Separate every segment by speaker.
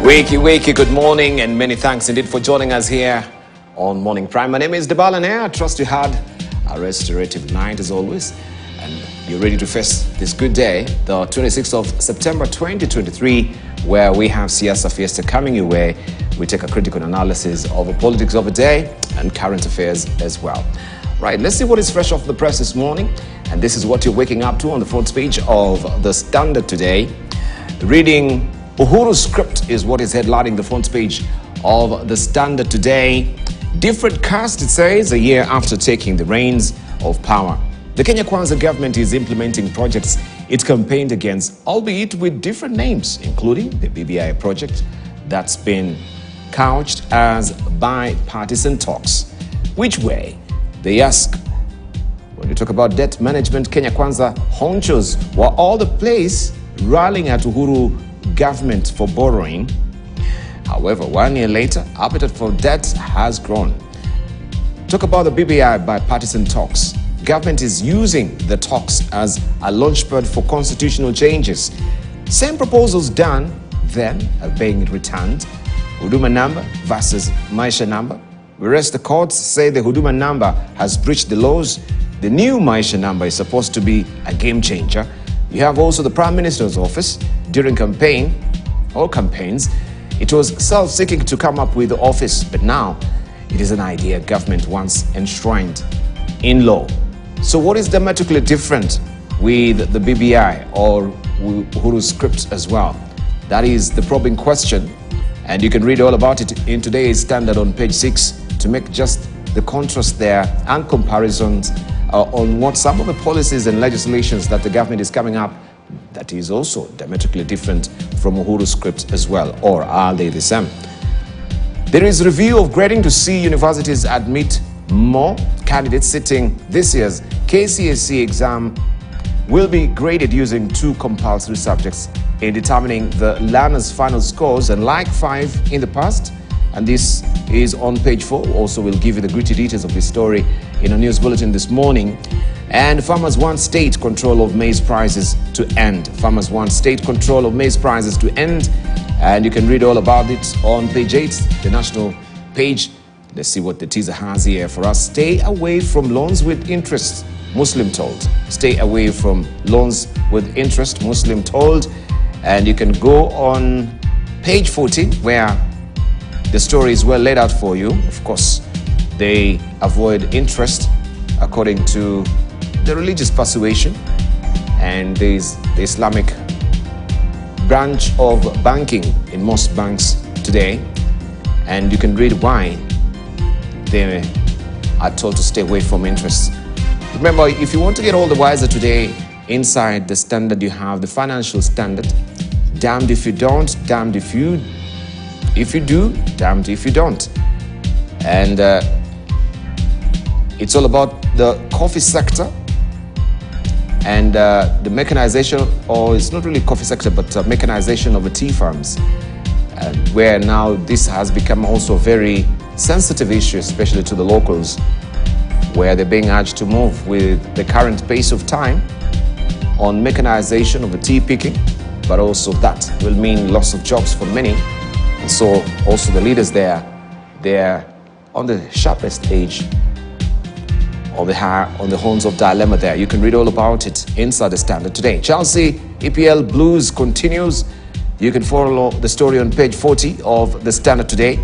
Speaker 1: Wakey, good morning, and many thanks indeed for joining us here on Morning Prime. My name is Debala Nair. I trust you had a restorative night as always, and you're ready to face this good day, the 26th of September 2023, where we have Siasa Fiesta coming your way. We take a critical analysis of the politics of the day and current affairs as well. Right, let's see what is fresh off the press this morning, and this is what you're waking up to on the front page of The Standard today. Reading Uhuru's script is what is headlining the front page of The Standard today. Different cast, it says, a year after taking the reins of power. The Kenya Kwanza government is implementing projects it campaigned against, albeit with different names, including the BBI project that's been couched as bipartisan talks. Which way? They ask. When you talk about debt management, Kenya Kwanza honchos were all the place rallying at Uhuru government for borrowing. However, 1 year later, appetite for debt has grown. Talk about the BBI bipartisan talks. Government is using the talks as a launchpad for constitutional changes. Same proposals done, then are being returned. Huduma number versus Maisha number. Whereas the courts say the Huduma number has breached the laws, the new Maisha number is supposed to be a game changer. You have also the Prime Minister's office. During campaigns, it was self-seeking to come up with the office, but now it is an idea government once enshrined in law. So what is dramatically different with the BBI or Uhuru's script as well? That is the probing question, and you can read all about it in today's Standard on page 6 to make just the contrast there and comparisons on what some of the policies and legislations that the government is coming up that is also diametrically different from Uhuru's script as well, or are they the same? There is review of grading to see universities admit more candidates sitting this year's KCSE exam will be graded using 2 compulsory subjects in determining the learners' final scores, and like 5 in the past. And this is on page 4. Also, we'll give you the gritty details of this story in a news bulletin this morning. And farmers want state control of maize prices to end. Farmers want state control of maize prices to end. And you can read all about it on page 8, the national page. Let's see what the teaser has here for us. Stay away from loans with interest, Muslim told. Stay away from loans with interest, Muslim told. And you can go on page 14, where the story is well laid out for you. Of course, they avoid interest according to the religious persuasion, and there is the Islamic branch of banking in most banks today, and you can read why they are told to stay away from interest. Remember, if you want to get all the wiser today, inside the Standard you have the financial standard. Damned if you don't, damned if you do, damned if you don't. And it's all about the coffee sector and the mechanization, or it's not really coffee sector, but mechanization of the tea farms, where now this has become also a very sensitive issue, especially to the locals, where they're being urged to move with the current pace of time on mechanization of the tea picking, but also that will mean loss of jobs for many. And so also the leaders there, they're on the sharpest edge on the horns of dilemma there. You can read all about it inside the Standard today. Chelsea EPL Blues continues. You can follow the story on page 40 of the Standard today.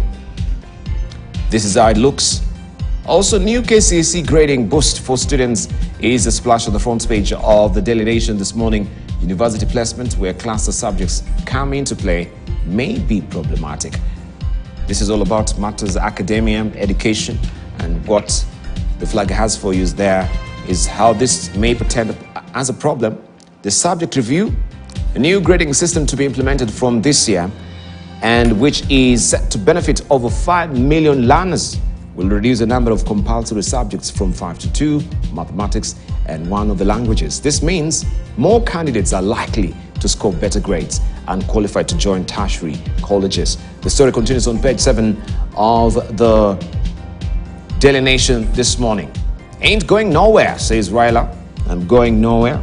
Speaker 1: This is how it looks. Also, new KCSE grading boost for students is a splash on the front page of the Daily Nation this morning. University placement, where cluster subjects come into play, may be problematic. This is all about matters academia, education, and what the flag has for you there is how this may pretend as a problem. The subject review, a new grading system to be implemented from this year, and which is set to benefit over 5 million learners, will reduce the number of compulsory subjects from 5 to 2, mathematics and 1 of the languages. This means more candidates are likely to score better grades and qualify to join tertiary colleges. The story continues on page 7 of the Daily Nation this morning. Ain't going nowhere, says Raila. I'm going nowhere.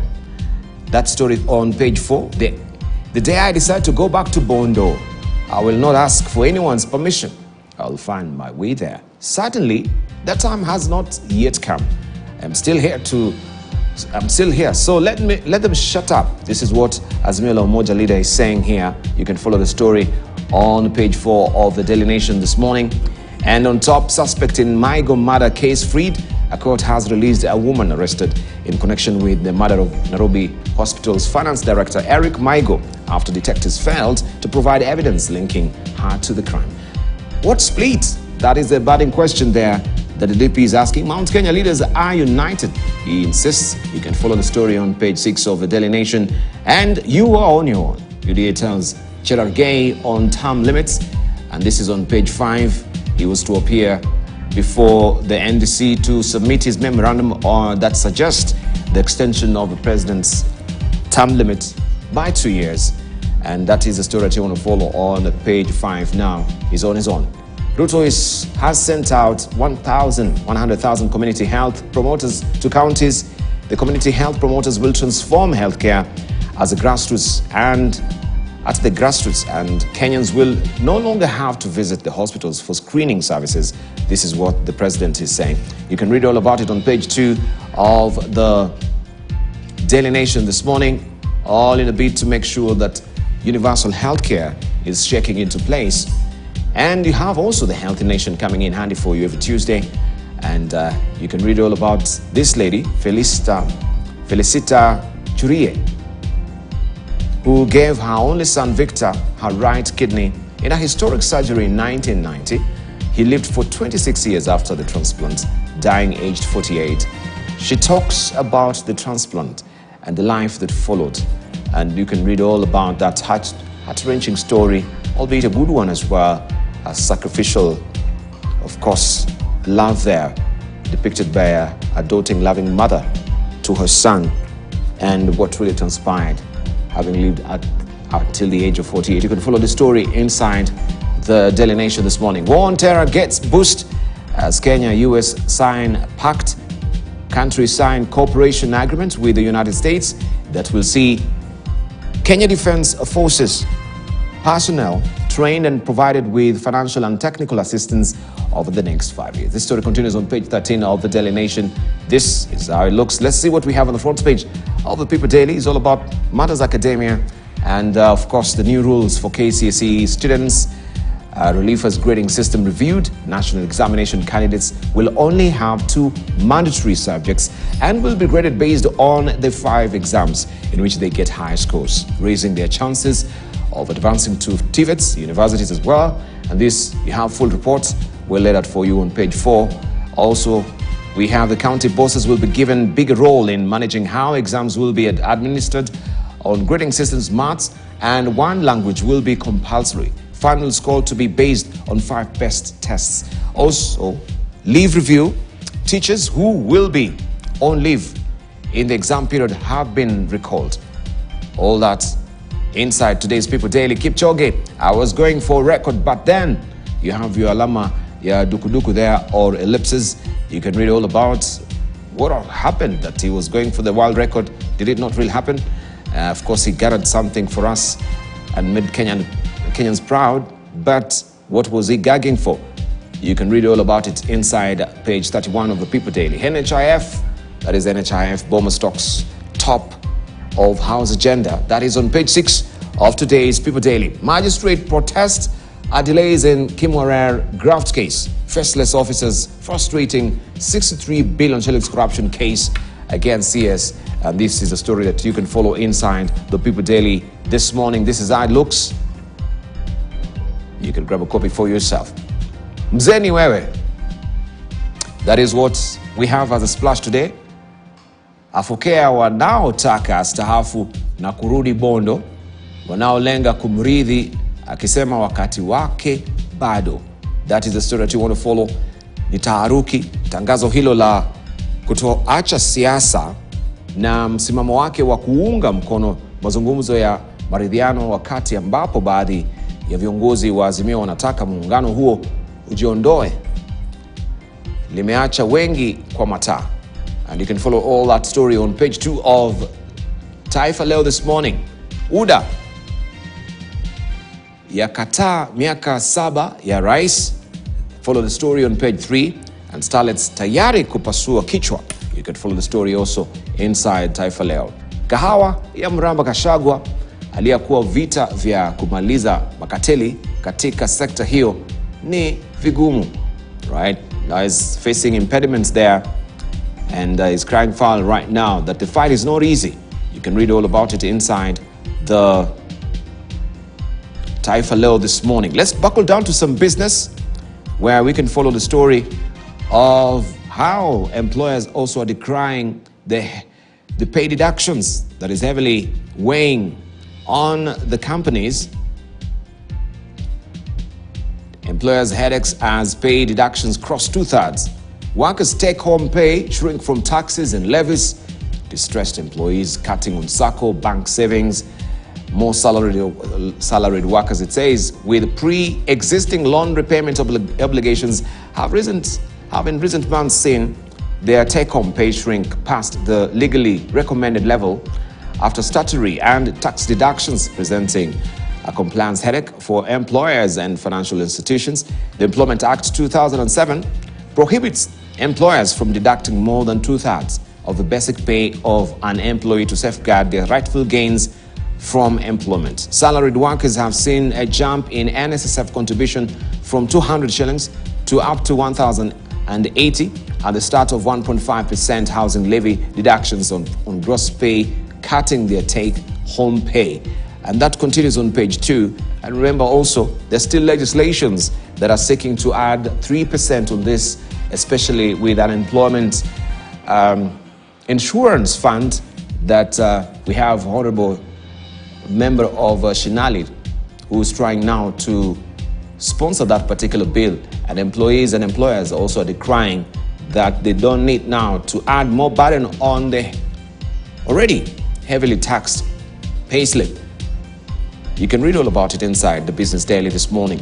Speaker 1: That story on page 4. The day I decided to go back to Bondo, I will not ask for anyone's permission. I'll find my way there. Certainly, that time has not yet come. I'm still here, so let them shut up. This is what Azimio la Umoja leader is saying here. You can follow the story on page 4 of the Daily Nation this morning. And on top, suspect in Maigo murder case freed. A court has released a woman arrested in connection with the murder of Nairobi Hospital's finance director Eric Maigo after detectives failed to provide evidence linking her to the crime. What split? That is the burning question there that the DP is asking. Mount Kenya leaders are united, he insists. You can follow the story on page 6 of the Daily Nation. And you are on your own. UDA tells Cherargei on term limits. And this is on page 5. He was to appear before the NDC to submit his memorandum that suggests the extension of the president's term limit by 2 years. And that is the story that you want to follow on page 5 now. He's on his own. Ruto has sent out 100,000 community health promoters to counties. The community health promoters will transform healthcare at the grassroots, and Kenyans will no longer have to visit the hospitals for screening services. This is what the president is saying. You can read all about it on page 2 of the Daily Nation this morning, all in a bid to make sure that universal healthcare is shaking into place. And you have also the Healthy Nation coming in handy for you every Tuesday. And you can read all about this lady, Felicita Churie, who gave her only son Victor her right kidney in a historic surgery in 1990. He lived for 26 years after the transplant, dying aged 48. She talks about the transplant and the life that followed. And you can read all about that heart-wrenching story, albeit a good one as well. A sacrificial, of course, love there, depicted by a doting, loving mother to her son, and what really transpired, having lived until the age of 48. You can follow the story inside the Daily Nation this morning. War on terror gets boost as Kenya, US sign pact. Countries sign cooperation agreement with the United States that will see Kenya Defense Forces personnel trained and provided with financial and technical assistance over the next 5 years. This story continues on page 13 of the Daily Nation. This is how it looks. Let's see what we have on the front page of the People Daily. It's all about matters academia and, of course, the new rules for KCSE students. Relievers grading system reviewed. National examination candidates will only have 2 mandatory subjects and will be graded based on the 5 exams in which they get high scores, raising their chances of advancing to TVETs, universities as well. And this, you have full reports. We'll lay that for you on page 4. Also, we have the county bosses will be given bigger role in managing how exams will be administered. On grading systems, maths and 1 language will be compulsory. Final score to be based on 5 best tests. Also, leave review. Teachers who will be on leave in the exam period have been recalled. All that inside today's People Daily. Kipchoge, I was going for a record, but then you have your alama, your dukuduku there, or ellipses. You can read all about what happened, that he was going for the world record. Did it not really happen? Of course, he gathered something for us and made Kenyans proud, but what was he gagging for? You can read all about it inside page 31 of the People Daily. NHIF, that is NHIF, Bomber Stocks, top of House agenda. That is on page 6 of today's People Daily. Magistrate protest at delays in Kimwarer graft case. Faceless officers frustrating 63 billion shillings corruption case against CS. And this is a story that you can follow inside the People Daily this morning. This is how it looks. You can grab a copy for yourself. Mzeni wewe. That is what we have as a splash today. Afokea wanaotaka stahafu na kurudi Bondo, wanaolenga kumridhi akisema wakati wake bado. That is the story that you want to follow. Ni taharuki, tangazo hilo la kutoacha siasa na msimamo wake wa kuunga mkono mazungumzo ya maridhiano, wakati ambapo baadhi ya viongozi wa Azimio wanataka muungano huo ujiondoe, limeacha wengi kwa mataa. And you can follow all that story on page 2 of Taifa Leo this morning. UDA yakataa miaka 7 ya rais. Follow the story on page 3. And starlets tayari kupasua kichwa. You can follow the story also inside Taifa Leo. Kahawa ya Mramba Kashagwa aliyekuwa vita vya kumaliza makateli katika sekta hiyo ni vigumu, right? Is facing impediments there and is crying foul right now that the fight is not easy. You can read all about it inside the Taifa Leo this morning. Let's buckle down to some business where we can follow the story of how employers also are decrying the pay deductions that is heavily weighing on the companies. Employers' headaches as pay deductions cross 2/3. Workers' take-home pay shrink from taxes and levies. Distressed employees cutting on SACCO, bank savings. More salaried workers, it says, with pre-existing loan repayment obligations have in recent months seen their take-home pay shrink past the legally recommended level after statutory and tax deductions presenting a compliance headache for employers and financial institutions. The Employment Act 2007 prohibits employers from deducting more than 2/3 of the basic pay of an employee to safeguard their rightful gains from employment. Salaried workers have seen a jump in NSSF contribution from 200 shillings to up to 1,080 at the start of 1.5% housing levy deductions on gross pay, cutting their take-home pay. And that continues on page 2. And remember also, there's still legislations that are seeking to add 3% on this, especially with unemployment insurance fund that we have Honorable member of Shinali who is trying now to sponsor that particular bill. And employees and employers also are decrying that they don't need now to add more burden on the already heavily taxed payslip. You can read all about it inside the Business Daily this morning.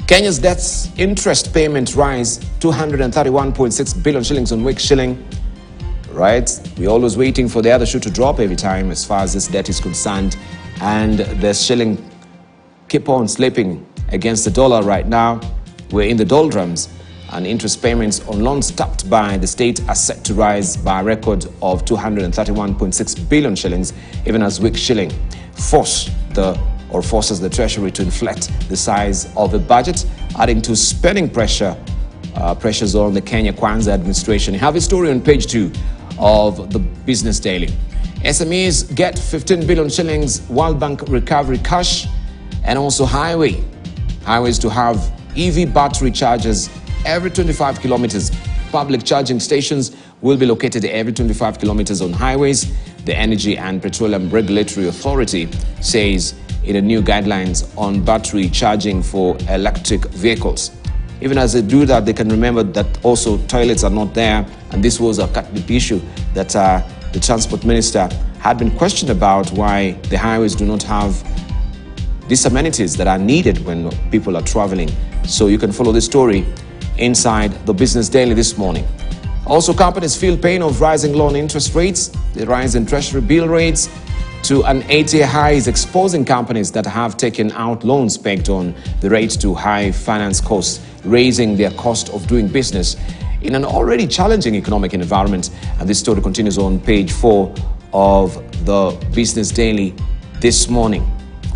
Speaker 1: Kenya's debts interest payment rise 231.6 billion shillings on weak shilling. Right? We're always waiting for the other shoe to drop every time as far as this debt is concerned. And the shilling keep on slipping against the dollar right now. We're in the doldrums, and interest payments on loans tapped by the state are set to rise by a record of 231.6 billion shillings, even as weak shilling forces the Treasury to inflate the size of the budget, adding to spending pressures on the Kenya Kwanza administration. You have a story on page 2 of the Business Daily. SMEs get 15 billion shillings World Bank recovery cash, and also highways to have EV battery chargers every 25 kilometers. Public charging stations will be located every 25 kilometers on highways. The Energy and Petroleum Regulatory Authority says in a new guidelines on battery charging for electric vehicles. Even as they do that, they can remember that also toilets are not there. And this was a issue that the Transport Minister had been questioned about, why the highways do not have these amenities that are needed when people are traveling. So you can follow this story inside the Business Daily this morning. Also, companies feel pain of rising loan interest rates. The rise in Treasury bill rates to an 8-year high is exposing companies that have taken out loans pegged on the rate to high finance costs, raising their cost of doing business in an already challenging economic environment. And this story continues on page 4 of the Business Daily this morning.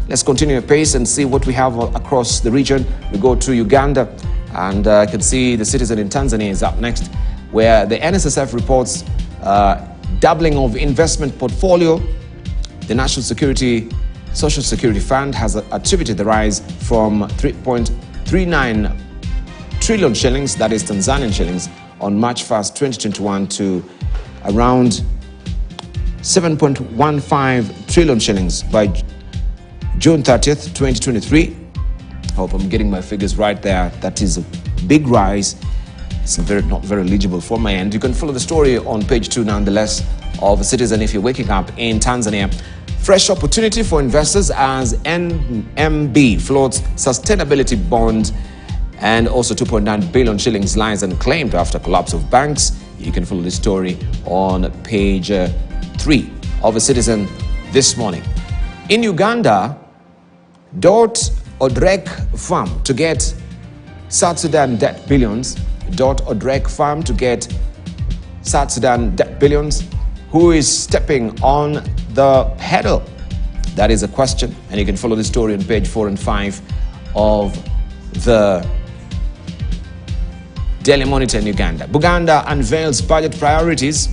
Speaker 1: Let's continue at pace and see what we have across the region. We go to Uganda, and I can see the citizen in Tanzania is up next, where the NSSF reports doubling of investment portfolio. The National Social Security Fund has attributed the rise from 3.39 trillion shillings, that is Tanzanian shillings, on March 1st, 2021 to around 7.15 trillion shillings by June 30th, 2023. Hope I'm getting my figures right there. That is a big rise. It's not very legible from my end. You can follow the story on page 2 nonetheless of a citizen if you're waking up in Tanzania. Fresh opportunity for investors as NMB floats sustainability bond, and also 2.9 billion shillings lies unclaimed after collapse of banks. You can follow this story on page 3 of a citizen this morning. In Uganda, DOT Odrek Farm to get South Sudan debt billions. Odrek Farm to get South Sudan debt billions. Who is stepping on the pedal? That is a question, and you can follow the story on page 4 and 5 of the Daily Monitor in Uganda. Buganda unveils budget priorities.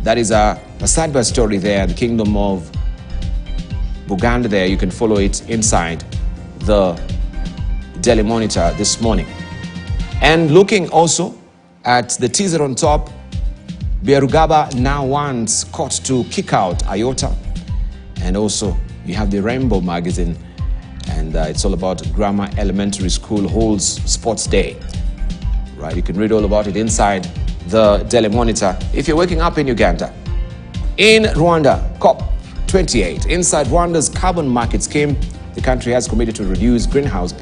Speaker 1: That is a side-by story there, the Kingdom of Buganda there. You can follow it inside the Daily Monitor this morning. And looking also at the teaser on top, Biarugaba now wants court to kick out IOTA. And also you have the Rainbow magazine, and it's all about Grammar Elementary School holds Sports Day. Right, you can read all about it inside the Daily Monitor if you're waking up in Uganda. In Rwanda, COP28, inside Rwanda's carbon market scheme, the country has committed to reduce greenhouse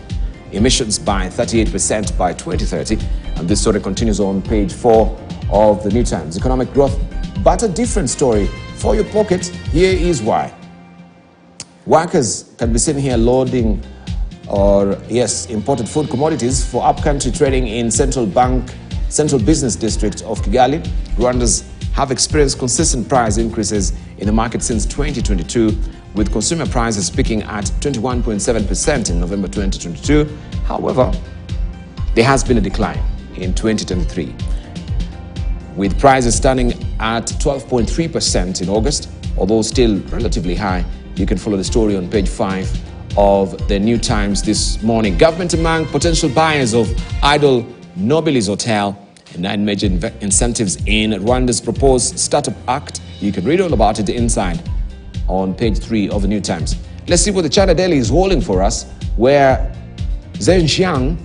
Speaker 1: emissions by 38% by 2030. And this story continues on page 4 of the New Times. Economic growth, but a different story for your pocket. Here is why. Workers can be seen here loading imported food commodities for up-country trading in Central Business District of Kigali. Rwandans have experienced consistent price increases in the market since 2022, with consumer prices peaking at 21.7% in November 2022. However, there has been a decline in 2023, with prices standing at 12.3% in August, although still relatively high. You can follow the story on page 5 of the New Times this morning. Government among potential buyers of idle Nobilis Hotel, and 9 major incentives in Rwanda's proposed Startup Act. You can read all about it inside on page 3 of the New Times. Let's see what the China Daily is holding for us, where Zhejiang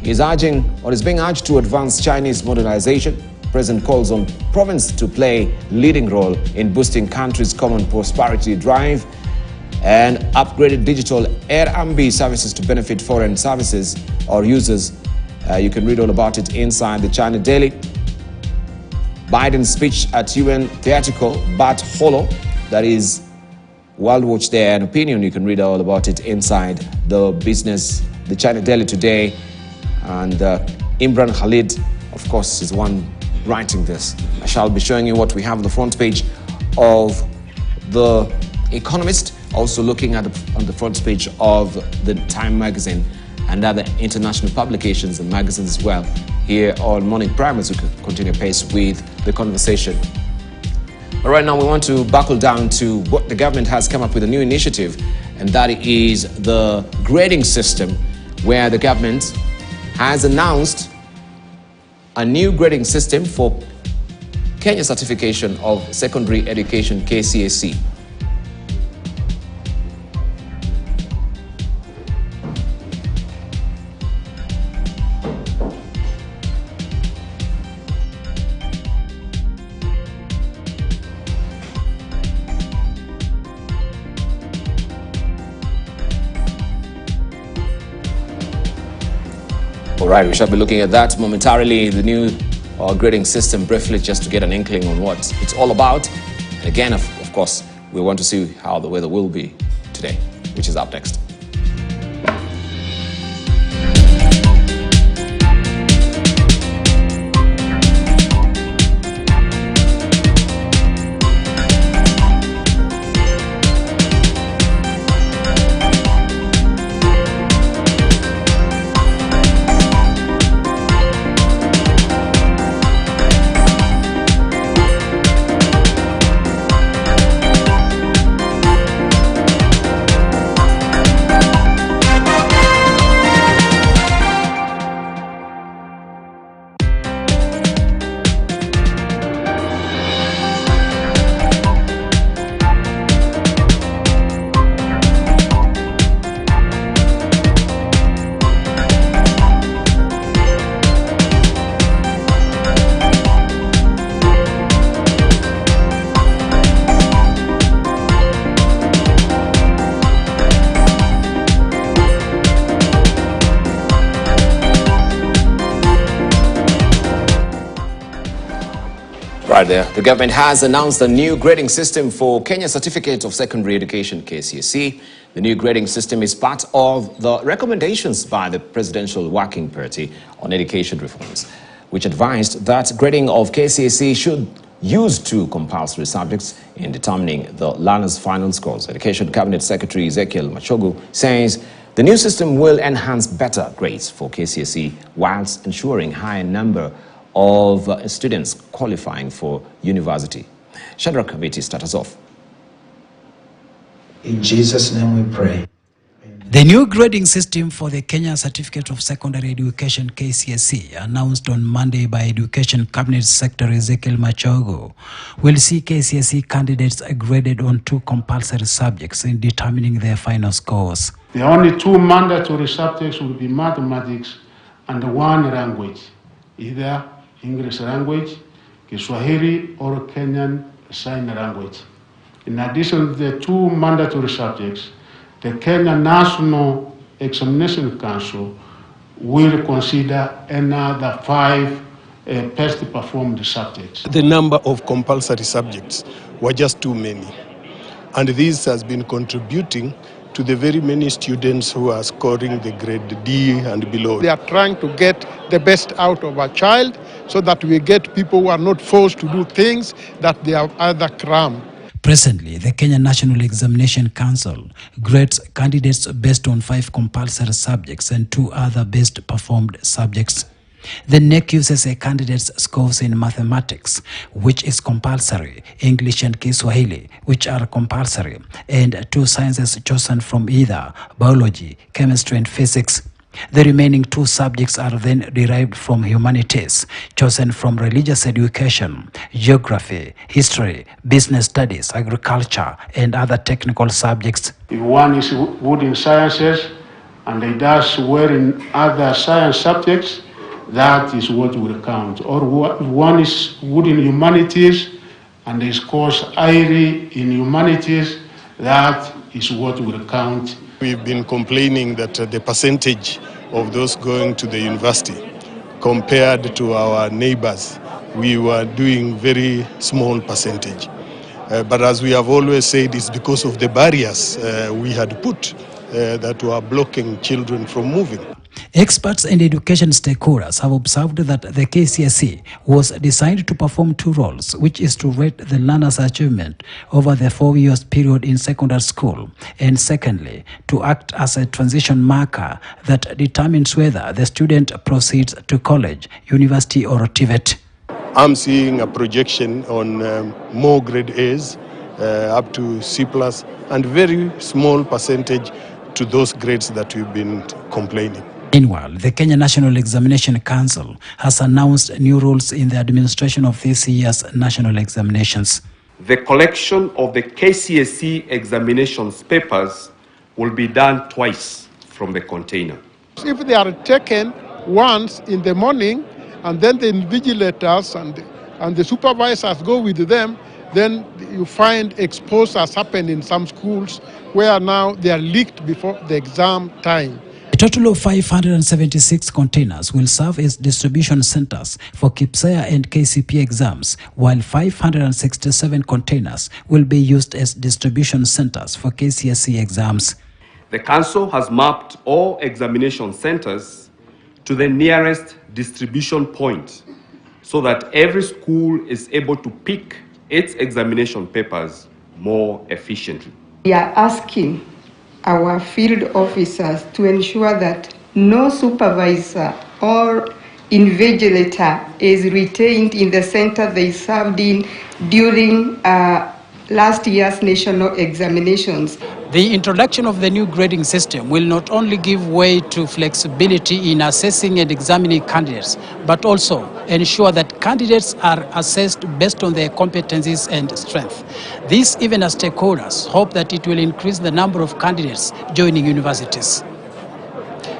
Speaker 1: is being urged to advance Chinese modernization. President calls on province to play leading role in boosting country's common prosperity drive, and upgraded digital Air services to benefit foreign services or users. You can read all about it inside the China Daily. Biden's speech at UN theatrical but hollow. That is World Watch there, an opinion. You can read all about it inside the China Daily today. And Imran Khalid, of course, is one writing this. I shall be showing you what we have on the front page of The Economist, also looking at on the front page of the Time magazine and other international publications and magazines as well. Here on Morning Prime, as we continue pace with the conversation. But right now we want to buckle down to what the government has come up with, a new initiative, and that is the grading system, where the government has announced a new grading system for Kenya Certification of Secondary Education, KCSE. All right, we shall be looking at that momentarily, the new grading system, briefly, just to get an inkling on what it's all about. And again, of course, we want to see how the weather will be today, which is up next. Right there. The government has announced a new grading system for Kenya Certificate of Secondary Education, KCSE. The new grading system is part of the recommendations by the Presidential Working Party on education reforms, which advised that grading of KCSE should use 2 compulsory subjects in determining the learners' final scores. Education Cabinet Secretary Ezekiel Machogu says the new system will enhance better grades for KCSE whilst ensuring higher number of students qualifying for university. Shadrach Kabiti starts us off.
Speaker 2: In Jesus' name we pray.
Speaker 3: The new grading system for the Kenya Certificate of Secondary Education KCSE, announced on Monday by Education Cabinet Secretary Ezekiel Machogu, will see KCSE candidates graded on 2 compulsory subjects in determining their final scores.
Speaker 4: The only 2 mandatory subjects will be mathematics and 1 language, either English language, Kiswahili, or Kenyan Sign Language. In addition to the 2 mandatory subjects, the Kenya National Examination Council will consider another 5 best performed subjects.
Speaker 5: The number of compulsory subjects were just too many, and this has been contributing to the very many students who are scoring the grade D and below.
Speaker 6: They are trying to get the best out of a child so that we get people who are not forced to do things that they have either crammed.
Speaker 3: Presently, the Kenya National Examination Council grades candidates based on 5 compulsory subjects and 2 other best performed subjects. The NEC uses a candidate's scores in mathematics, which is compulsory, English and Kiswahili, which are compulsory, and 2 sciences chosen from either biology, chemistry, and physics. The remaining 2 subjects are then derived from humanities, chosen from religious education, geography, history, business studies, agriculture, and other technical subjects.
Speaker 4: If one is good in sciences and he does well in other science subjects, that is what will count. Or if one is good in humanities and he scores highly in humanities, that is what will count.
Speaker 5: We've been complaining that the percentage of those going to the university compared to our neighbors, we were doing very small percentage. But as we have always said, it's because of the barriers we had put that were blocking children from moving.
Speaker 3: Experts and education stakeholders have observed that the KCSE was designed to perform 2 roles, which is to rate the learner's achievement over the 4 years period in secondary school, and secondly, to act as a transition marker that determines whether the student proceeds to college, university, or TVET.
Speaker 5: I'm seeing a projection on more grade A's up to C+, and very small percentage to those grades that we've been complaining.
Speaker 3: Meanwhile, the Kenya National Examination Council has announced new rules in the administration of this year's national examinations.
Speaker 7: The collection of the KCSE examinations papers will be done twice from the container.
Speaker 6: If they are taken once in the morning and then the invigilators and the supervisors go with them, then you find exposures happen in some schools where now they are leaked before the exam time.
Speaker 3: A total of 576 containers will serve as distribution centers for KPSEA and KCPE exams, while 567 containers will be used as distribution centers for KCSE exams.
Speaker 7: The Council has mapped all examination centers to the nearest distribution point so that every school is able to pick its examination papers more efficiently.
Speaker 8: We are asking our field officers to ensure that no supervisor or invigilator is retained in the center they served in during last year's national examinations.
Speaker 3: The introduction of the new grading system will not only give way to flexibility in assessing and examining candidates, but also ensure that candidates are assessed based on their competencies and strength. This, even as stakeholders, hope that it will increase the number of candidates joining universities.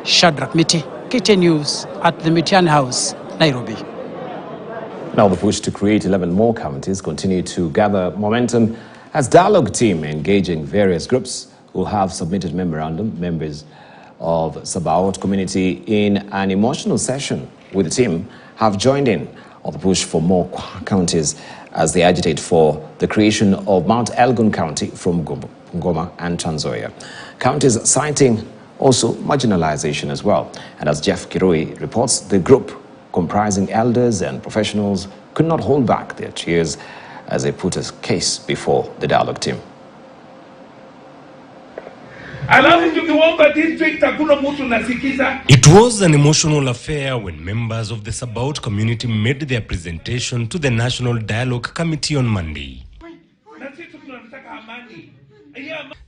Speaker 3: Shadrach Miti, KTN News at the Mitiani House, Nairobi.
Speaker 1: Now the push to create 11 more counties continue to gather momentum as dialogue team engaging various groups who have submitted memorandum. Members of Sabaot community in an emotional session with the team have joined in on the push for more counties as they agitate for the creation of Mount Elgon County from Gombo. Bungoma and Trans Nzoia. Counties citing also marginalization as well. And as Jeff Kirui reports, the group comprising elders and professionals could not hold back their tears as they put a case before the dialogue team.
Speaker 2: It was an emotional affair when members of the Sabaot community made their presentation to the National Dialogue Committee on Monday.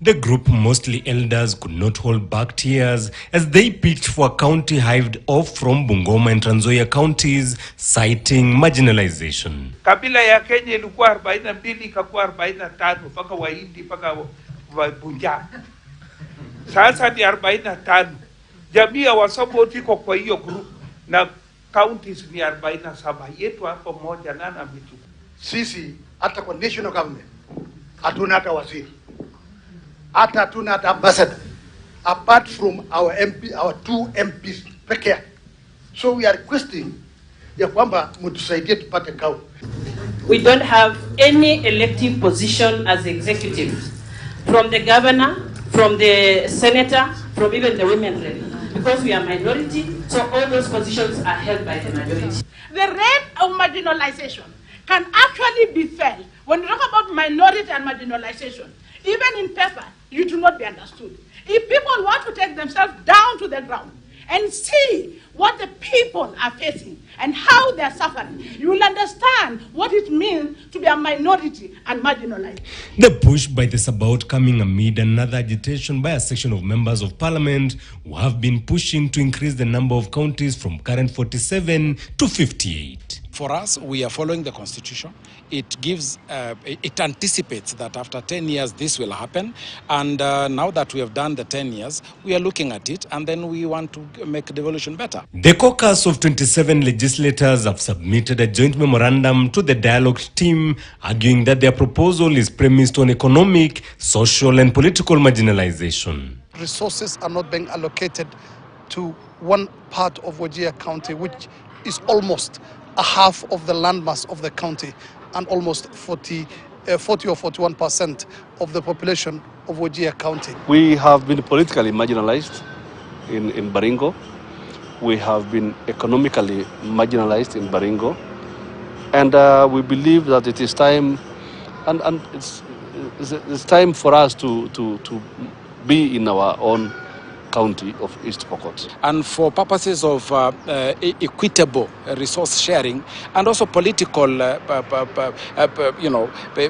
Speaker 2: The group, mostly elders, could not hold back tears as they pitched for a county hived off from Bungoma and Trans Nzoia counties, citing marginalization.
Speaker 9: Kabila ya Kenya ilikuwa 42 ikakuwa 45 mpaka Wahindi mpaka Punjab. Sasa ni 45. Jamii ya Wasaboti iko kwa hiyo group na counties ni 47. Yetu hapo moja nana vitu.
Speaker 10: Sisi hata kwa national government hatuna hata waziri. Hata hatuna hata ambassador apart from our MP, our 2 MPs peke yake. So we are requesting ya kwamba mtusaidie tupate kauli.
Speaker 11: We don't have any elective position as executives, from the governor, from the senator, from even the women rep, because we are minority, so all those positions are held by the majority.
Speaker 12: The rate of marginalization can actually be felt when you talk about minority and marginalization. Even in paper, you do not be understood. If people want to take themselves down to the ground and see what the people are facing and how they are suffering, you will understand what it means to be a minority and marginalized.
Speaker 2: The push by the Sabaot coming amid another agitation by a section of members of parliament who have been pushing to increase the number of counties from current 47 to 58.
Speaker 13: For us, we are following the constitution. It gives, it anticipates that after 10 years this will happen. And now that we have done the 10 years, we are looking at it and then we want to make devolution better.
Speaker 2: The caucus of 27 legislators have submitted a joint memorandum to the dialogue team, arguing that their proposal is premised on economic, social and political marginalization.
Speaker 6: Resources are not being allocated to one part of Wajir County, which is almost a half of the landmass of the county and almost 40 or 41% of the population of Wajir County.
Speaker 14: We have been politically marginalized in Baringo. We have been economically marginalized in Baringo. And we believe that it is time, and it's time for us to be in our own county of East Pokot.
Speaker 13: And for purposes of equitable resource sharing and also political,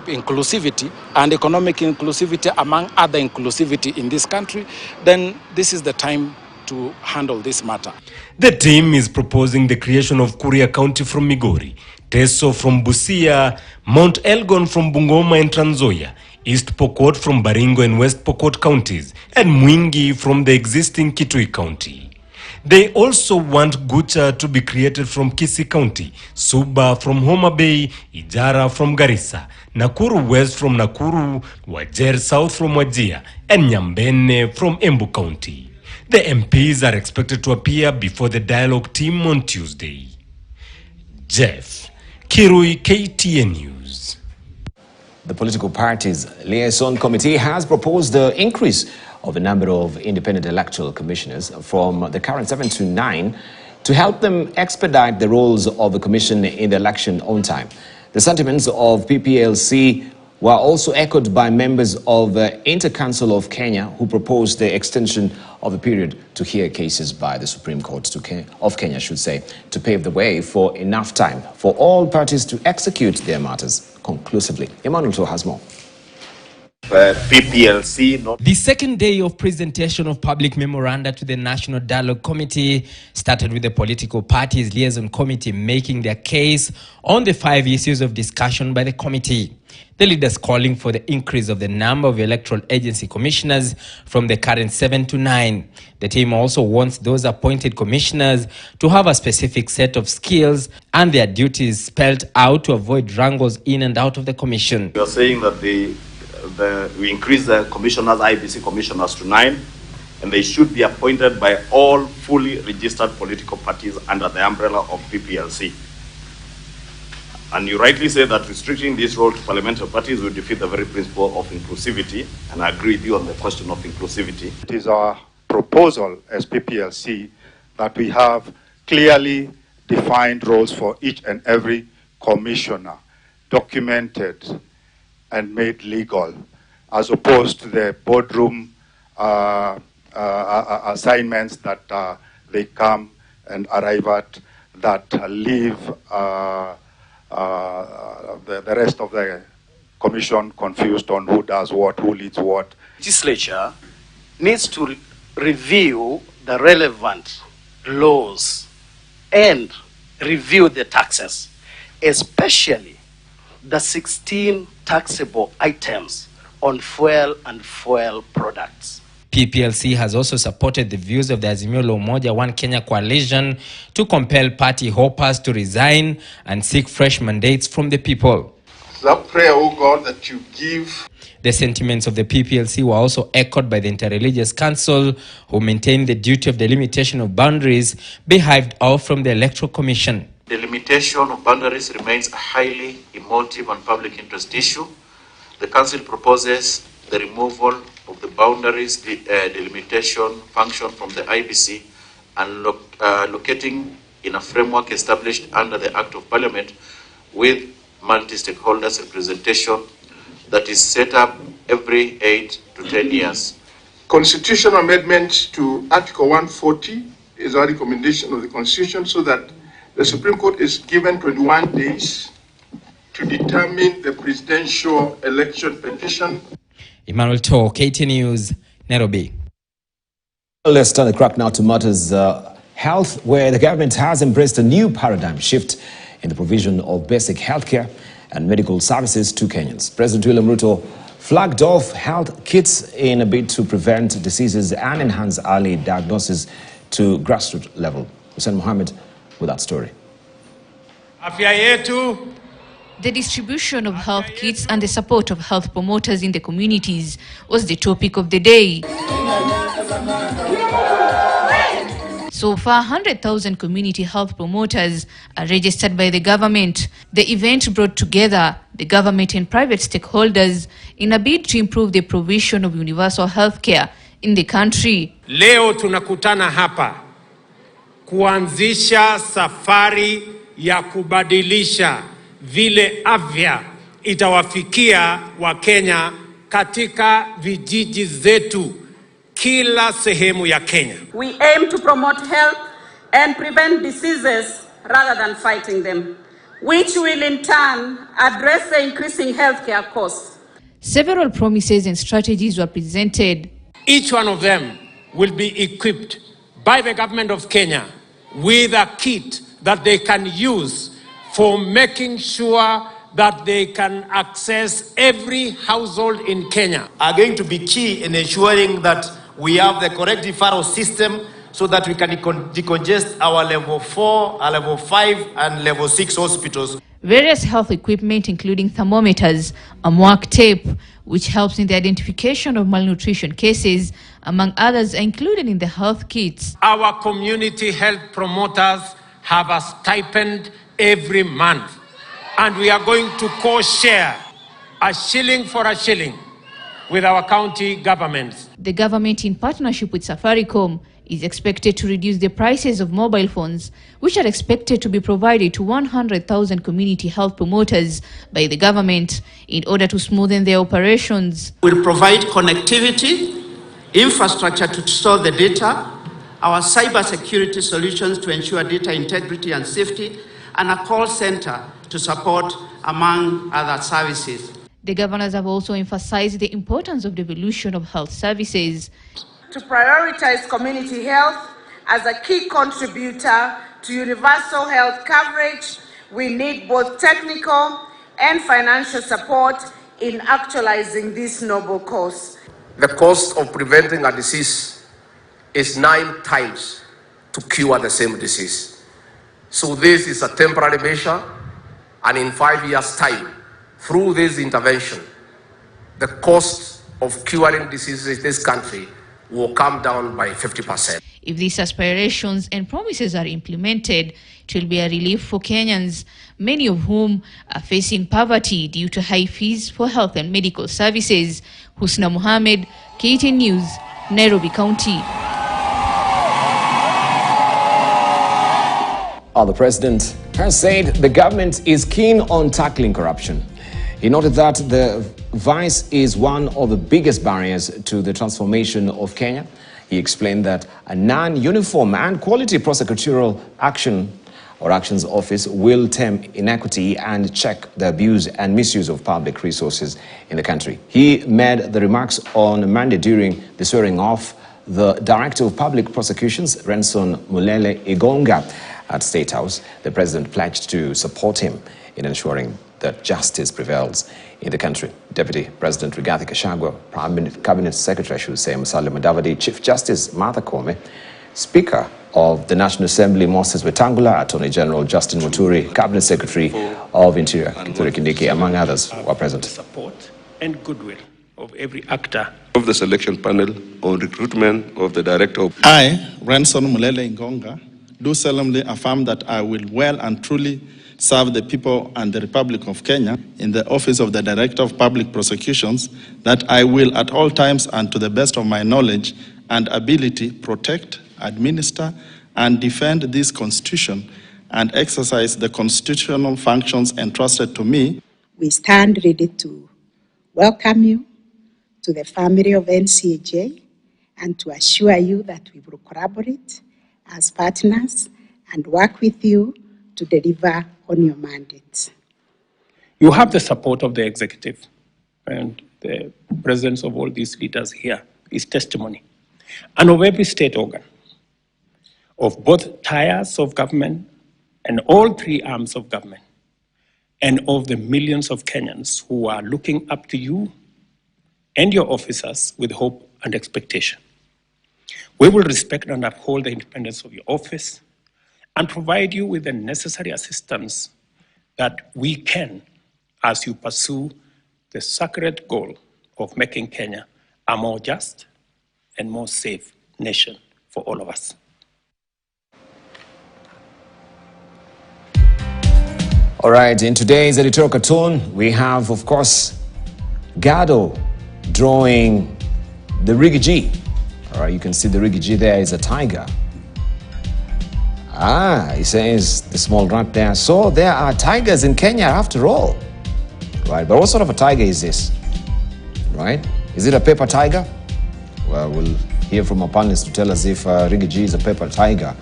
Speaker 13: inclusivity and economic inclusivity among other inclusivity in this country, then this is the time to handle this matter.
Speaker 2: The team is proposing the creation of Kuria County from Migori, Teso from Busia, Mount Elgon from Bungoma and Trans Nzoia, East Pokot from Baringo and West Pokot counties, and Mwingi from the existing Kitui County. They also want Gucha to be created from Kisii County, Suba from Homa Bay, Ijara from Garissa, Nakuru West from Nakuru, Wajir South from Wajir, and Nyambene from Embu County. The MPs are expected to appear before the dialogue team on Tuesday. Jeff Kirui, KTN News.
Speaker 1: The political parties' Liaison committee has proposed the increase of the number of independent electoral commissioners from the current 7 to 9 to help them expedite the roles of the commission in the election on time. The sentiments of PPLC were also echoed by members of the Inter-Council of Kenya, who proposed the extension of the period to hear cases by the Supreme Court of Kenya, to pave the way for enough time for all parties to execute their matters conclusively. Emmanuel has more.
Speaker 15: PPLC. The second day of presentation of public memoranda to the National Dialogue Committee started with the political parties' liaison committee making their case on the 5 issues of discussion by the committee. The leaders calling for the increase of the number of electoral agency commissioners from the current 7 to 9. The team also wants those appointed commissioners to have a specific set of skills and their duties spelled out to avoid wrangles in and out of the commission.
Speaker 14: We are saying that we increase the commissioners, IBC commissioners, to 9, and they should be appointed by all fully registered political parties under the umbrella of PPLC.
Speaker 16: And you rightly say that restricting this role to parliamentary parties will defeat the very principle of inclusivity, and I agree with you on the question of inclusivity.
Speaker 17: It is our proposal as PPLC that we have clearly defined roles for each and every commissioner, documented and made legal, as opposed to the boardroom assignments that they come and arrive at that leave the rest of the commission confused on who does what, who leads what.
Speaker 18: Legislature needs to review the relevant laws and review the taxes, especially the 16 taxable items on fuel and fuel products.
Speaker 15: PPLC has also supported the views of the Azimio la Umoja One Kenya coalition to compel party hoppers to resign and seek fresh mandates from the people.
Speaker 19: That prayer, oh God, that you give.
Speaker 15: The sentiments of the PPLC were also echoed by the Interreligious Council, who maintained the duty of delimitation of boundaries be hived off from the Electoral Commission.
Speaker 20: The limitation of boundaries remains a highly emotive and public interest issue. The Council proposes the removal of the boundaries delimitation function from the IBC and locating in a framework established under the Act of Parliament with multi-stakeholders representation that is set up every 8 to 10 years.
Speaker 19: Constitutional amendment to Article 140 is a recommendation of the Constitution so that the Supreme Court is given 21 days to determine the presidential election petition.
Speaker 15: Emmanuel To, KTN News, Nairobi.
Speaker 1: Let's turn the crack now to matters health, where the government has embraced a new paradigm shift in the provision of basic healthcare and medical services to Kenyans. President William Ruto flagged off health kits in a bid to prevent diseases and enhance early diagnosis to grassroots level. Hussein Mohammed with that story.
Speaker 21: Afya yetu.
Speaker 22: The distribution of health kits and the support of health promoters in the communities was the topic of the day. So far, 100,000 community health promoters are registered by the government. The event brought together the government and private stakeholders in a bid to improve the provision of universal health care in the country.
Speaker 21: Leo tunakutana hapa kuanzisha safari ya kubadilisha vile afya itawafikia Wakenya katika vijiji zetu kila sehemu ya Kenya.
Speaker 23: We aim to promote health and prevent diseases rather than fighting them, which will in turn address the increasing healthcare costs.
Speaker 22: Several promises and strategies were presented.
Speaker 21: Each one of them will be equipped by the government of Kenya with a kit that they can use for making sure that they can access every household in Kenya.
Speaker 24: Are going to be key in ensuring that we have the correct referral system so that we can decongest our level 4, our level 5 and level 6 hospitals.
Speaker 22: Various health equipment, including thermometers, a mark tape, which helps in the identification of malnutrition cases, among others, are included in the health kits.
Speaker 21: Our community health promoters have a stipend every month, and we are going to co-share a shilling for a shilling with our county governments.
Speaker 22: The government, in partnership with Safaricom, is expected to reduce the prices of mobile phones, which are expected to be provided to 100,000 community health promoters by the government in order to smoothen their operations.
Speaker 24: We'll provide connectivity, infrastructure to store the data, our cyber security solutions to ensure data integrity and safety, and a call center to support, among other services.
Speaker 22: The governors have also emphasized the importance of devolution of health services.
Speaker 23: To prioritize community health as a key contributor to universal health coverage, we need both technical and financial support in actualizing this noble cause.
Speaker 25: The cost of preventing a disease is 9 times to cure the same disease. So this is a temporary measure, and in 5 years' time, through this intervention, the cost of curing diseases in this country will come down by 50%.
Speaker 22: If these aspirations and promises are implemented, it will be a relief for Kenyans, many of whom are facing poverty due to high fees for health and medical services. Husna Mohammed, KTN News, Nairobi County.
Speaker 1: The president has said the government is keen on tackling corruption. He noted that the vice is one of the biggest barriers to the transformation of Kenya. He explained that a non-uniform and quality prosecutorial actions office will tame inequity and check the abuse and misuse of public resources in the country. He made the remarks on Monday during the swearing off the Director of Public Prosecutions, Renson Mulele Igonga, at State House. The president pledged to support him in ensuring that justice prevails in the country. Deputy President Rigathi Gachagua, Cabinet Secretary, Musalia Mudavadi, Chief Justice Martha Koome, Speaker of the National Assembly Moses Wetangula, Attorney General Justin Muturi, Cabinet Secretary of Interior Kithure Kindiki, among others, were present.
Speaker 3: Support and goodwill of every actor
Speaker 4: of the selection panel on recruitment of the Director of...
Speaker 5: I, Renson Mulele Igonga, do solemnly affirm that I will well and truly serve the people and the Republic of Kenya in the office of the Director of Public Prosecutions, that I will at all times and to the best of my knowledge and ability protect, administer, and defend this Constitution and exercise the constitutional functions entrusted to me.
Speaker 7: We stand ready to welcome you to the family of NCAJ and to assure you that we will collaborate as partners and work with you to deliver on your mandates.
Speaker 3: You have the support of the executive, and the presence of all these leaders here is testimony, and of every state organ, of both tiers of government and all three arms of government, and of the millions of Kenyans who are looking up to you and your officers with hope and expectation. We will respect and uphold the independence of your office and provide you with the necessary assistance that we can as you pursue the sacred goal of making Kenya a more just and more safe nation for all of us.
Speaker 1: All right, in today's editorial cartoon, we have, of course, Gado drawing the Rigiji. All right, you can see the Rigiji there is a tiger. He says the small rat there. So there are tigers in Kenya after all. Right, but what sort of a tiger is this? Right? Is it a paper tiger? Well, we'll hear from our panelists to tell us if Rigiji is a paper tiger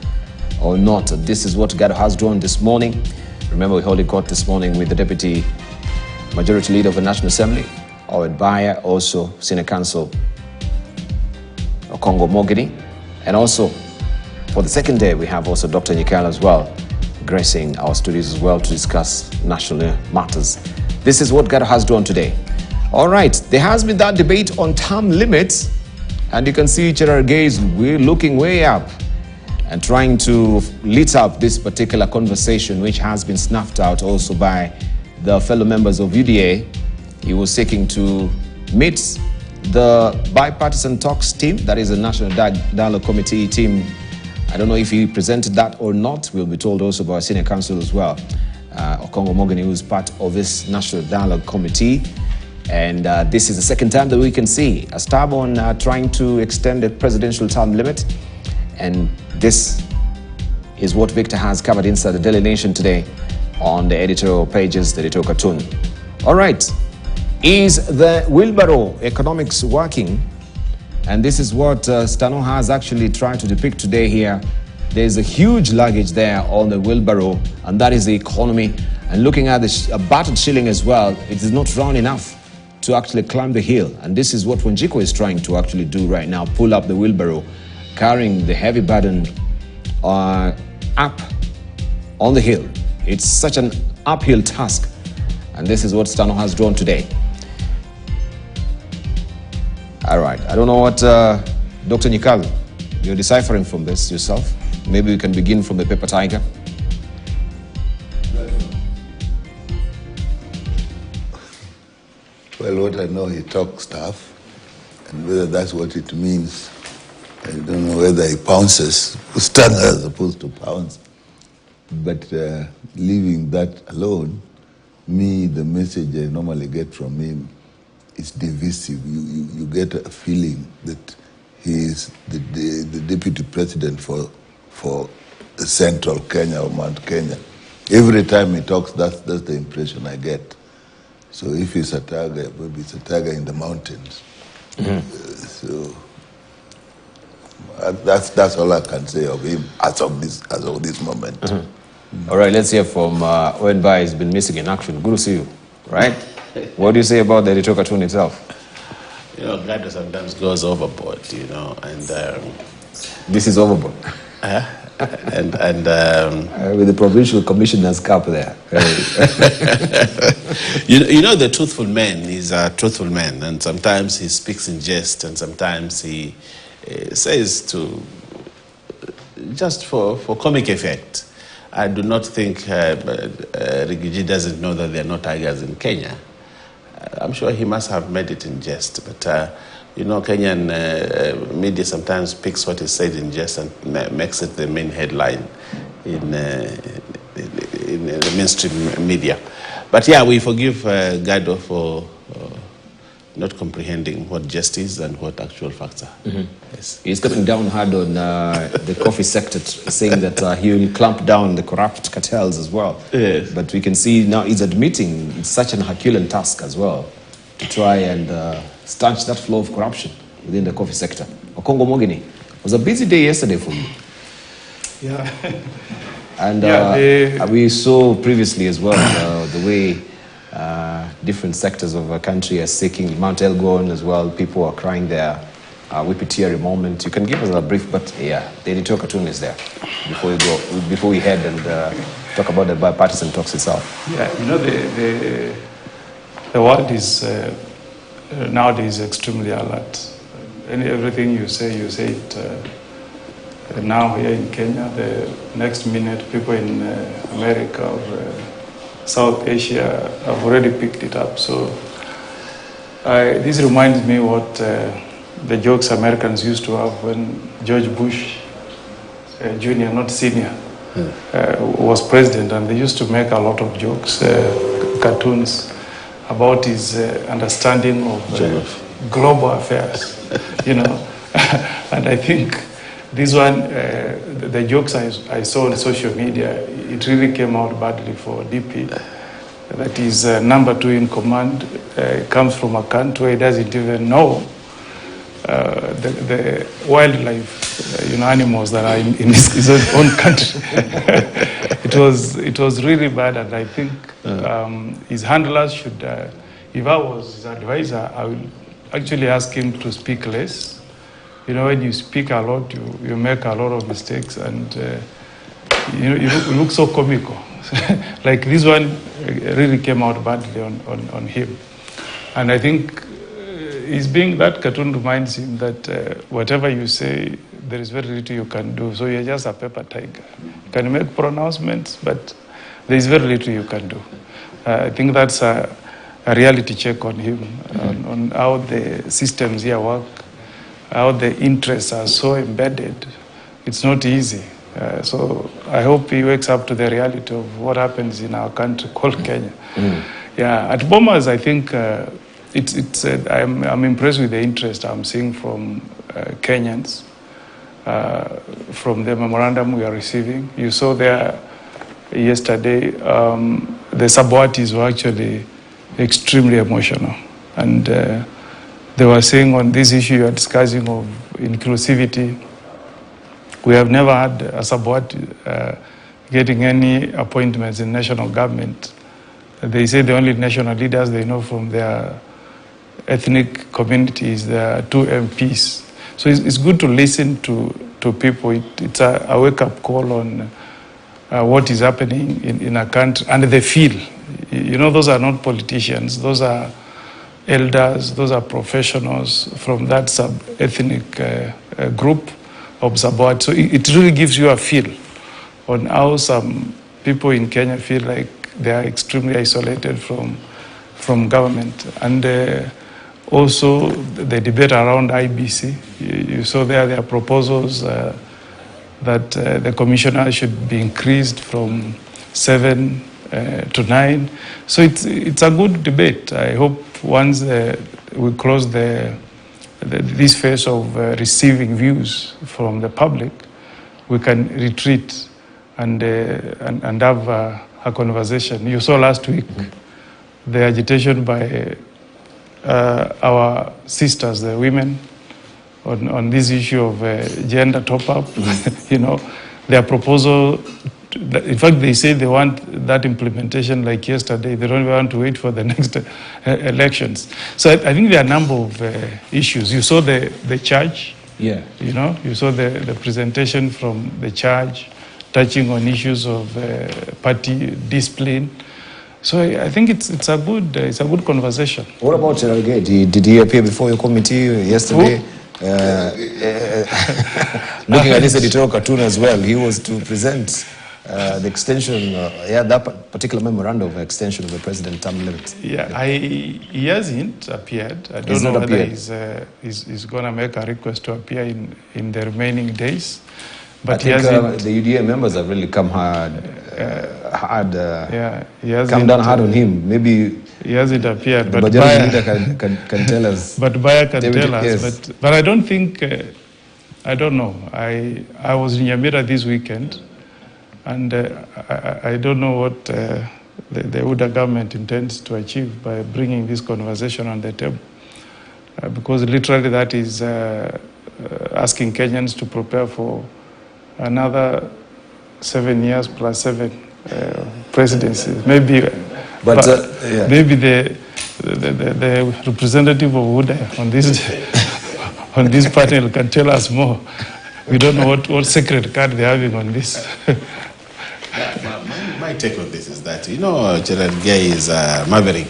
Speaker 1: or not. This is what Gado has drawn this morning. Remember, we held a court this morning with the Deputy Majority Leader of the National Assembly, Owed Baya, also Senior Counsel Congo Mogini, and also for the second day we have also Dr. Nyikal as well, gracing our studios as well to discuss national matters. This is what Gado has drawn today. All right, there has been that debate on term limits, and you can see Cherargei we're looking way up and trying to lit up this particular conversation, which has been snuffed out also by the fellow members of UDA. He was seeking to meet the bipartisan talks team, that is the National Dialogue Committee team. I don't know if he presented that or not. We'll be told also by our senior counsel as well, Okongo Mogani, who is part of this National Dialogue Committee. And this is the second time that we can see a stab on trying to extend the presidential term limit. And this is what Victor has covered inside the Daily Nation today on the editorial pages, the editorial cartoon. All right. Is the wheelbarrow economics working? And this is what Stano has actually tried to depict today here. There's a huge luggage there on the wheelbarrow, and that is the economy. And looking at the battered shilling as well, it is not round enough to actually climb the hill. And this is what Wanjiku is trying to actually do right now, pull up the wheelbarrow, carrying the heavy burden up on the hill. It's such an uphill task. And this is what Stano has drawn today. All right, I don't know what Dr. Nyikal, you're deciphering from this yourself. Maybe we can begin from the paper tiger.
Speaker 8: Well, what I know, he talks stuff, and whether that's what it means, I don't know whether he pounces. Standards are supposed to pounce. But leaving that alone, the message I normally get from him is divisive. You get a feeling that he is the deputy president for central Kenya or Mount Kenya. Every time he talks, that's the impression I get. So if he's a tiger, maybe it's a tiger in the mountains. So that's all I can say of him as of this moment.
Speaker 1: All right, let's hear from Wenbai. Has been missing in action. Good to see you. Right? What do you say about the Talkatone itself?
Speaker 9: You know, Gado sometimes goes overboard, you know, and
Speaker 1: this is overboard.
Speaker 9: With
Speaker 1: the provincial commissioner's cap there.
Speaker 9: you know, the truthful man is a truthful man, and sometimes he speaks in jest, and sometimes he says to just for comic effect. I do not think Rigiji doesn't know that there are no tigers in Kenya. I'm sure he must have made it in jest, but you know, Kenyan media sometimes picks what is said in jest and makes it the main headline in the mainstream media. But yeah, we forgive Gado for not comprehending what jest is and what actual facts are. Yes.
Speaker 1: He's coming down hard on the coffee sector, saying that he will clamp down the corrupt cartels as well.
Speaker 9: Yes.
Speaker 1: But we can see now he's admitting it's such an Herculean task as well to try and stanch that flow of corruption within the coffee sector. Okongo Mogini, it was a busy day yesterday for you.
Speaker 10: Yeah.
Speaker 1: And we saw previously as well the way different sectors of our country are seeking Mount Elgon as well. People are crying their whippy-teary moment. You can give us a brief, but yeah, the Talkatone is there before we head and talk about the bipartisan talks itself.
Speaker 10: Yeah, you know, the world is nowadays extremely alert. Everything you say it now here in Kenya. The next minute, people in America or South Asia have already picked it up. So this reminds me what the jokes Americans used to have when George Bush Jr., not Senior, was president, and they used to make a lot of jokes, cartoons about his understanding of global affairs, you know. And I think this one, the jokes I saw on social media, it really came out badly for DP. That is number 2 in command, comes from a country where he doesn't even know the wildlife, you know, animals that are in his own country. It was really bad, and I think his handlers should, if I was his advisor, I would actually ask him to speak less. You know, when you speak a lot, you make a lot of mistakes, and you look so comical. Like this one really came out badly on him. And I think that cartoon reminds him that whatever you say, there is very little you can do. So you're just a paper tiger. You can make pronouncements, but there is very little you can do. I think that's a reality check on him, on how the systems here work, how the interests are so embedded. It's not easy. So I hope he wakes up to the reality of what happens in our country called Kenya. Yeah, at Bomas, I think I'm impressed with the interest I'm seeing from Kenyans, from the memorandum we are receiving. You saw there yesterday, the Sabwatis were actually extremely emotional. And they were saying on this issue you are discussing of inclusivity, we have never had a Sabwati getting any appointments in national government. They say the only national leaders they know from their ethnic communities, there are 2 MPs. So it's good to listen to people. It's a wake-up call on what is happening in a country, and they feel. You know, those are not politicians. Those are elders. Those are professionals from that sub-ethnic group of Sabwat. So it really gives you a feel on how some people in Kenya feel like they are extremely isolated from government. And Also, the debate around IBC, you saw there are proposals that the commissioner should be increased from 7 to 9. So it's a good debate. I hope once we close this phase of receiving views from the public, we can retreat and have a conversation. You saw last week the agitation by our sisters, the women, on this issue of gender top-up. You know, their proposal, in fact, they say they want that implementation like yesterday. They don't want to wait for the next elections. So I think there are a number of issues. You saw the charge.
Speaker 1: Yeah.
Speaker 10: You know, you saw the presentation from the charge touching on issues of party discipline. So I think it's a good conversation.
Speaker 1: What about Cherargei? Did he appear before your committee yesterday? Looking at this editorial cartoon as well, he was to present the extension, that particular memorandum of extension of the president's term limit.
Speaker 10: Yeah, he hasn't appeared. I don't know whether he's going to make a request to appear in the remaining days. But
Speaker 1: I think the UDA members have really come hard. Come down hard on him. Maybe
Speaker 10: he hasn't appeared,
Speaker 1: but
Speaker 10: but
Speaker 1: leader can tell us.
Speaker 10: But Baya can tell us.
Speaker 1: Yes.
Speaker 10: But I don't think. I don't know. I was in Nyamira this weekend, and I don't know what the UDA government intends to achieve by bringing this conversation on the table, because literally that is asking Kenyans to prepare for another 7 years plus 7 presidencies. Maybe, maybe the representative of UDA on this panel can tell us more. We don't know what secret card they're having on this.
Speaker 9: My take on this is that, you know, Cherargei is a maverick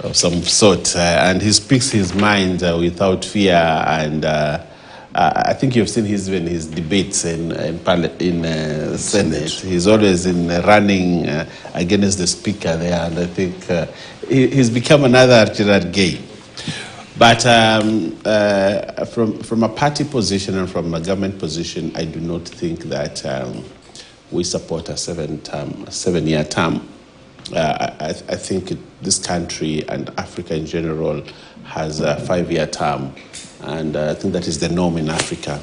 Speaker 9: of some sort, and he speaks his mind without fear, and I think you've seen his debates in Senate. He's always in running against the speaker there, and I think he's become another Cherargei. But from a party position and from a government position, I do not think that we support a 7-year term. I think this country and Africa in general has a 5-year term. And I think that is the norm in Africa.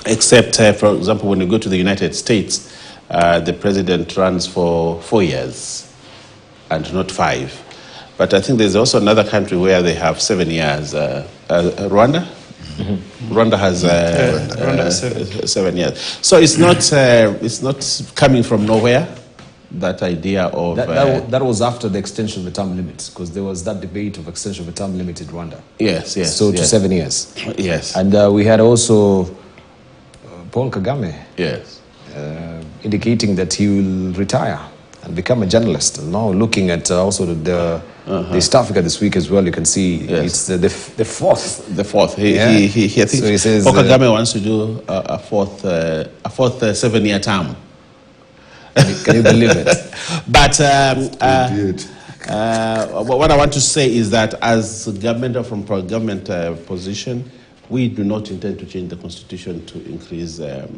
Speaker 9: Except, for example, when you go to the United States, the president runs for 4 years and not 5. But I think there's also another country where they have 7 years. Rwanda? Mm-hmm. Rwanda has 7 years. So it's not coming from nowhere. That idea of
Speaker 1: that was after the extension of the term limits, because there was that debate of extension of the term limit in Rwanda.
Speaker 9: Yes.
Speaker 1: So to 7 years.
Speaker 9: Yes.
Speaker 1: And we had also Paul Kagame.
Speaker 9: Yes.
Speaker 1: Indicating that he will retire and become a journalist. And now looking at also the East Africa this week as well, you can see it's the fourth.
Speaker 9: The fourth. I think so he says, Paul Kagame wants to do a fourth 7-year term.
Speaker 1: Can you believe it?
Speaker 9: But what I want to say is that as government or from government position, we do not intend to change the constitution to increase the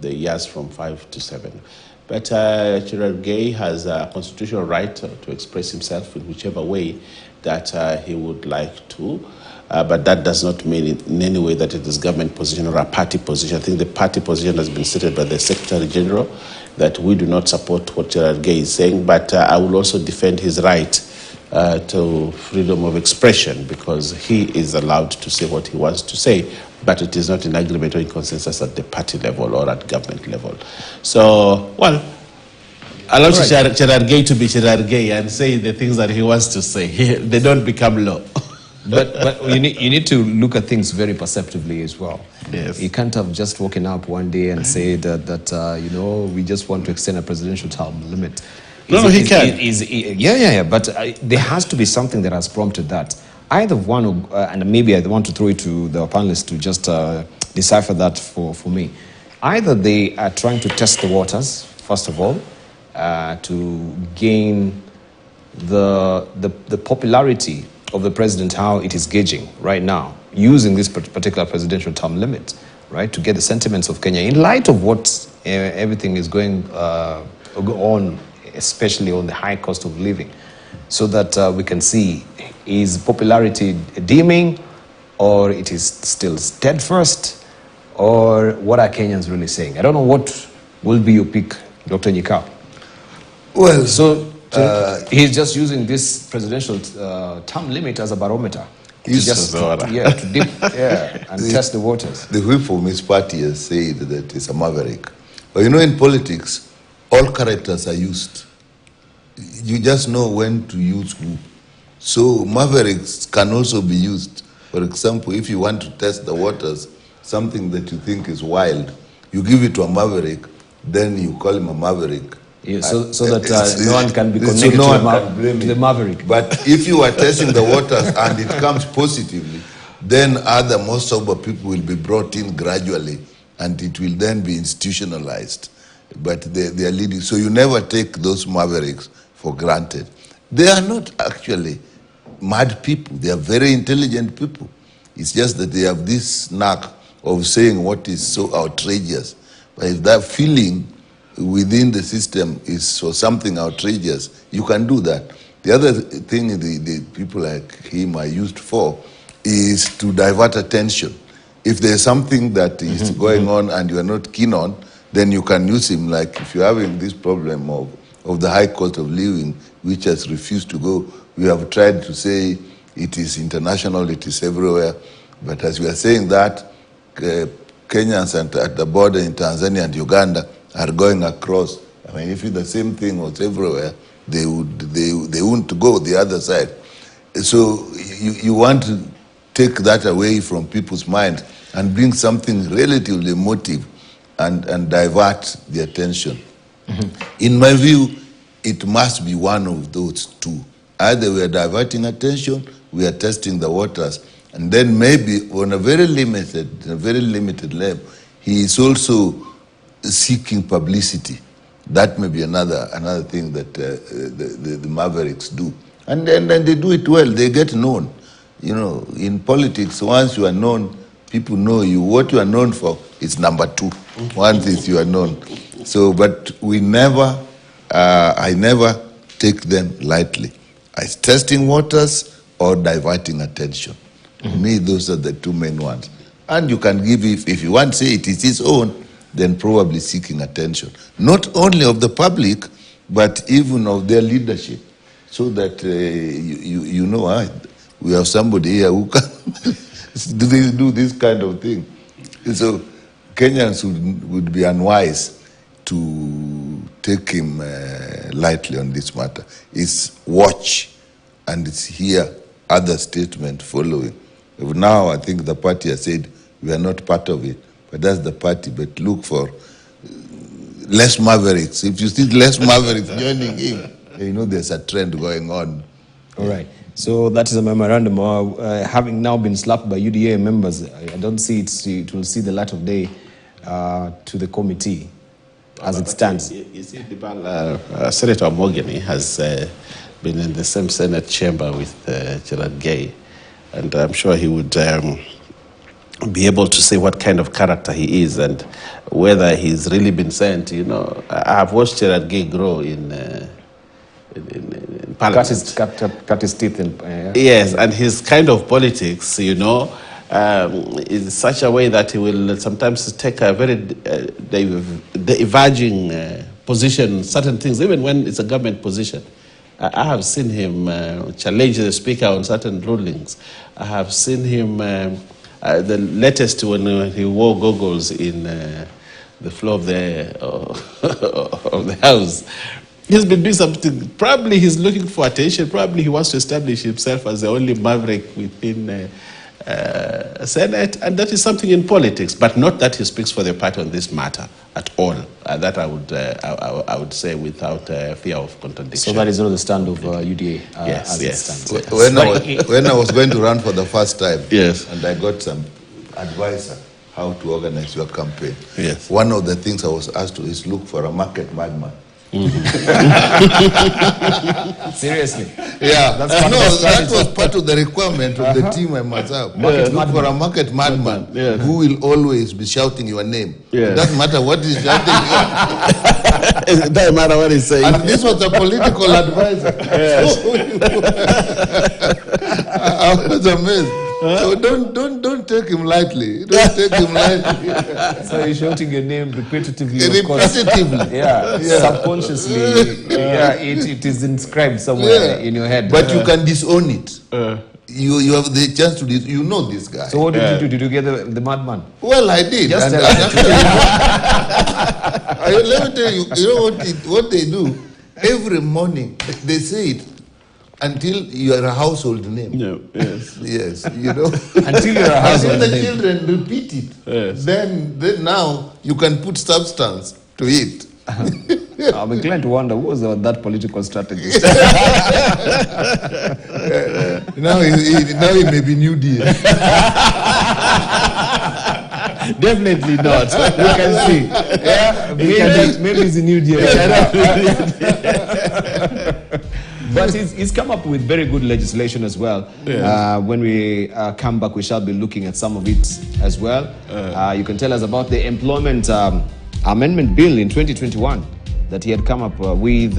Speaker 9: years from 5 to 7. But Cherargei has a constitutional right to express himself in whichever way that he would like to. But that does not mean in any way that it is government position or a party position. I think the party position has been stated by the Secretary General that we do not support what Cherargei is saying, but I will also defend his right to freedom of expression, because he is allowed to say what he wants to say, but it is not in agreement or in consensus at the party level or at government level. So, well, allow Cherargei to be Cherargei and say the things that he wants to say. They don't become law.
Speaker 1: But you need to look at things very perceptively as well.
Speaker 9: Yes.
Speaker 1: You can't have just woken up one day and say that you know, we just want to extend a presidential term limit.
Speaker 9: No, he can.
Speaker 1: But there has to be something that has prompted that. Either one, and maybe I want to throw it to the panelists to just decipher that for me. Either they are trying to test the waters, first of all, to gain the popularity of the president, how it is gauging right now, using this particular presidential term limit, right, to get the sentiments of Kenya in light of what everything is going on, especially on the high cost of living, so that we can see, is popularity dimming, or it is still steadfast, or what are Kenyans really saying? I don't know what will be your pick, Dr. Nyikao.
Speaker 8: Well,
Speaker 1: so he's just using this presidential term limit as a barometer. To dip and test the waters.
Speaker 8: The whip from his party has said that he's a maverick. But you know, in politics, all characters are used. You just know when to use who. So mavericks can also be used. For example, if you want to test the waters, something that you think is wild, you give it to a maverick, then you call him a maverick.
Speaker 1: Yeah, so that no one can be connected to the maverick.
Speaker 8: But if you are testing the waters and it comes positively, then other more sober people will be brought in gradually, and it will then be institutionalized. But they are leading. So you never take those mavericks for granted. They are not actually mad people. They are very intelligent people. It's just that they have this knack of saying what is so outrageous. But if that feeling within the system is for something outrageous, you can do that. The other thing the people like him are used for is to divert attention. If there's something that is going on and you are not keen on, then you can use him. Like if you're having this problem of the high cost of living, which has refused to go, we have tried to say it is international, it is everywhere. But as we are saying that, Kenyans at the border in Tanzania and Uganda are going across. I mean, if the same thing was everywhere, they wouldn't go the other side. So you want to take that away from people's minds and bring something relatively emotive and divert the attention. In my view, it must be one of those two. Either we are diverting attention, we are testing the waters, and then maybe on a very limited level, he is also seeking publicity. That may be another thing that the mavericks do. And then they do it well, they get known. You know, in politics, once you are known, people know you. What you are known for is number two. Once is you are known. So, but we never, I never take them lightly. It's testing waters or diverting attention. To me, those are the two main ones. And you can give, if you want to say it is his own, then probably seeking attention. Not only of the public, but even of their leadership. So that, you know, we have somebody here who can do this kind of thing. So Kenyans would be unwise to take him lightly on this matter. It's watch, and it's hear other statement following. Now I think the party has said we are not part of it, but that's the party. But look for less mavericks. If you see less mavericks joining him, you know there's a trend going on.
Speaker 1: All right. So that is a memorandum. Having now been slapped by UDA members, I don't see it will see the light of day to the committee as it stands.
Speaker 9: You see, Senator Mogany has been in the same Senate chamber with Gerard Gay, and I'm sure he would be able to say what kind of character he is and whether he's really been sent. You know, I've watched Gerard Gay grow in Parliament.
Speaker 1: Cut his teeth in.
Speaker 9: Yes, and his kind of politics, you know, in such a way that he will sometimes take a very diverging position, certain things, even when it's a government position. I have seen him challenge the speaker on certain rulings. I have seen him, the latest when he wore goggles in the floor of the House. He's been doing something. Probably he's looking for attention. Probably he wants to establish himself as the only maverick within Senate, and that is something in politics, but not that he speaks for the party on this matter at all. That I would say without fear of contradiction.
Speaker 1: So that is not the stand of UDA
Speaker 9: yes,
Speaker 1: as
Speaker 9: yes.
Speaker 1: it stands.
Speaker 8: When I was going to run for the first time,
Speaker 9: yes,
Speaker 8: and I got some advice on how to organize your campaign.
Speaker 9: Yes.
Speaker 8: One of the things I was asked to is look for a market madman.
Speaker 1: Seriously?
Speaker 8: Yeah,
Speaker 1: That's part of the
Speaker 8: that
Speaker 1: strategy.
Speaker 8: was part of the requirement of the team I must have.
Speaker 1: Market
Speaker 8: Look for a market madman who will always be shouting your name. It doesn't matter what he's shouting.
Speaker 9: It doesn't matter what he's saying.
Speaker 8: And this was a political advisor.
Speaker 9: Yes.
Speaker 8: I was amazed. So don't take him lightly. Don't take him lightly.
Speaker 1: So you're shouting your name repetitively, of course.
Speaker 8: Repetitively.
Speaker 1: Yeah. Subconsciously. It is inscribed somewhere in your head.
Speaker 8: But you can disown it. You have the chance to you know this guy.
Speaker 1: So what did you do? Did you get the madman?
Speaker 8: Well, I did.
Speaker 1: Just
Speaker 8: and let me tell you, you know what they do? Every morning, they say it until you are a household name.
Speaker 9: No, yes.
Speaker 8: Yes, you know.
Speaker 1: Until you're a household
Speaker 8: name. Until the
Speaker 1: name.
Speaker 8: children repeat it.
Speaker 9: Yes.
Speaker 8: Then now you can put substance to it.
Speaker 1: I'm inclined to wonder who was that political strategist.
Speaker 8: Now he may be New Deal.
Speaker 1: Definitely not. We can see. Yeah, maybe it's a New Deal. But he's come up with very good legislation as well.
Speaker 9: Yeah.
Speaker 1: When we come back, we shall be looking at some of it as well. You can tell us about the employment amendment bill in 2021 that he had come up with.